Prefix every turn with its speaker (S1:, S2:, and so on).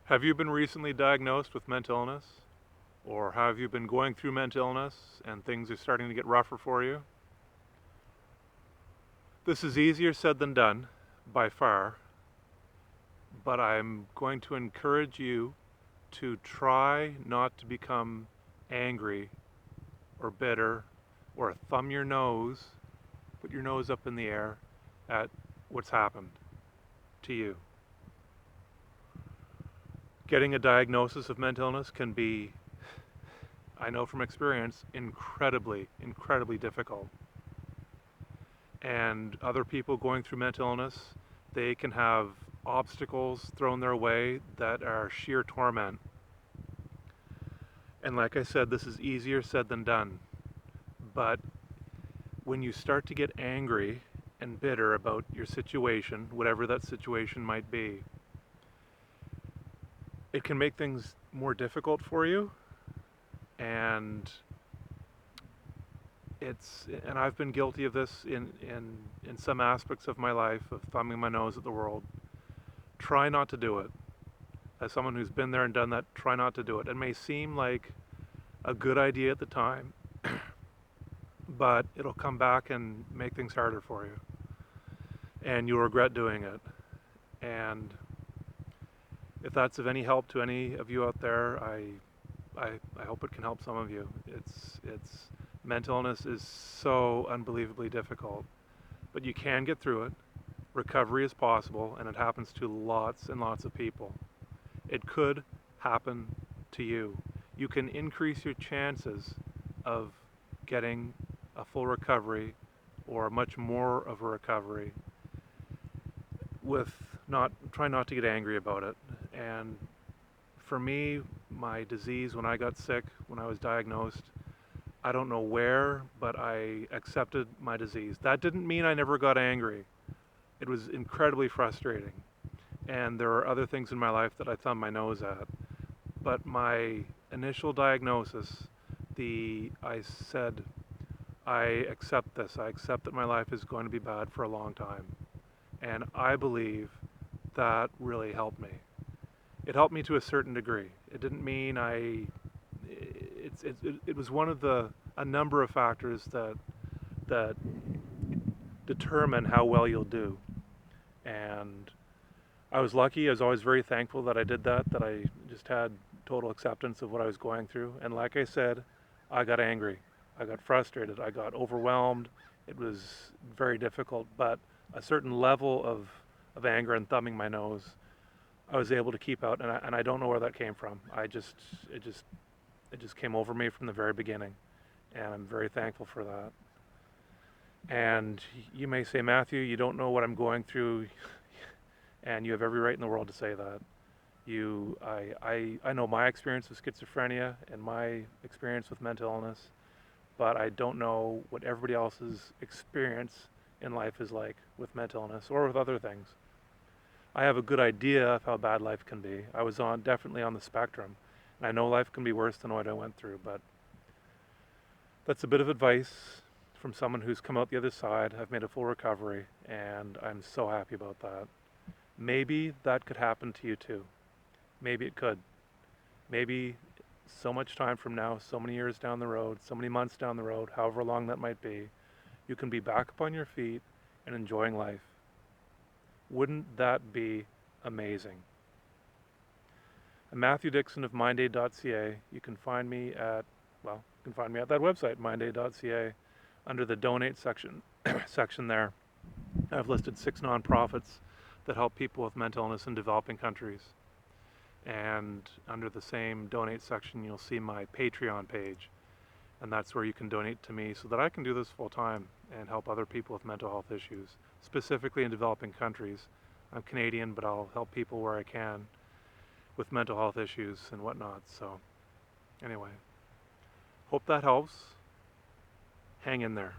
S1: Have you been recently diagnosed with mental illness? Or have you been going through mental illness and things are starting to get rougher for you? This is easier said than done, by far, but I'm going to encourage you to try not to become angry or bitter or thumb your nose, put your nose up in the air at what's happened to you. Getting a diagnosis of mental illness can be, I know from experience, incredibly difficult. And other people going through mental illness, they can have obstacles thrown their way that are sheer torment. And like I said, this is easier said than done. But when you start to get angry and bitter about your situation, whatever that situation might be, it can make things more difficult for you. And I've been guilty of this in some aspects of my life, of thumbing my nose at the world. Try not to do it. As someone who's been there and done that, try not to do it. It may seem like a good idea at the time, but it'll come back and make things harder for you. And you'll regret doing it. And if that's of any help to any of you out there, I hope it can help some of you. Mental illness is so unbelievably difficult, but you can get through it. Recovery is possible, and it happens to lots and lots of people. It could happen to you. You can increase your chances of getting a full recovery or much more of a recovery with try not to get angry about it. And for me, my disease, when I got sick, when I was diagnosed, I don't know where, but I accepted my disease. That didn't mean I never got angry. It was incredibly frustrating. And there are other things in my life that I thumb my nose at. But my initial diagnosis, I said, I accept this. I accept that my life is going to be bad for a long time. And I believe that really helped me. It helped me to a certain degree. It didn't mean it was one of a number of factors that determine how well you'll do. And I was lucky. I was always very thankful that I did that I just had total acceptance of what I was going through. And like I said, I got angry. I got frustrated. I got overwhelmed. It was very difficult, but a certain level of anger and thumbing my nose, I was able to keep out, and I don't know where that came from. It just came over me from the very beginning, and I'm very thankful for that. And you may say, Matthew, you don't know what I'm going through, and you have every right in the world to say that. I know my experience with schizophrenia and my experience with mental illness, but I don't know what everybody else's experience in life is like with mental illness or with other things. I have a good idea of how bad life can be. I was definitely on the spectrum, and I know life can be worse than what I went through, but that's a bit of advice from someone who's come out the other side. I've made a full recovery, and I'm so happy about that. Maybe that could happen to you too. Maybe it could. Maybe so much time from now, so many years down the road, so many months down the road, however long that might be, you can be back up on your feet and enjoying life. Wouldn't that be amazing? I'm Matthew Dixon of mindaid.ca. You can find me at that website, mindaid.ca, under the donate section there. I've listed 6 nonprofits that help people with mental illness in developing countries. And under the same donate section, you'll see my Patreon page. And that's where you can donate to me so that I can do this full time and help other people with mental health issues, specifically in developing countries. I'm Canadian, but I'll help people where I can with mental health issues and whatnot. So anyway, hope that helps. Hang in there.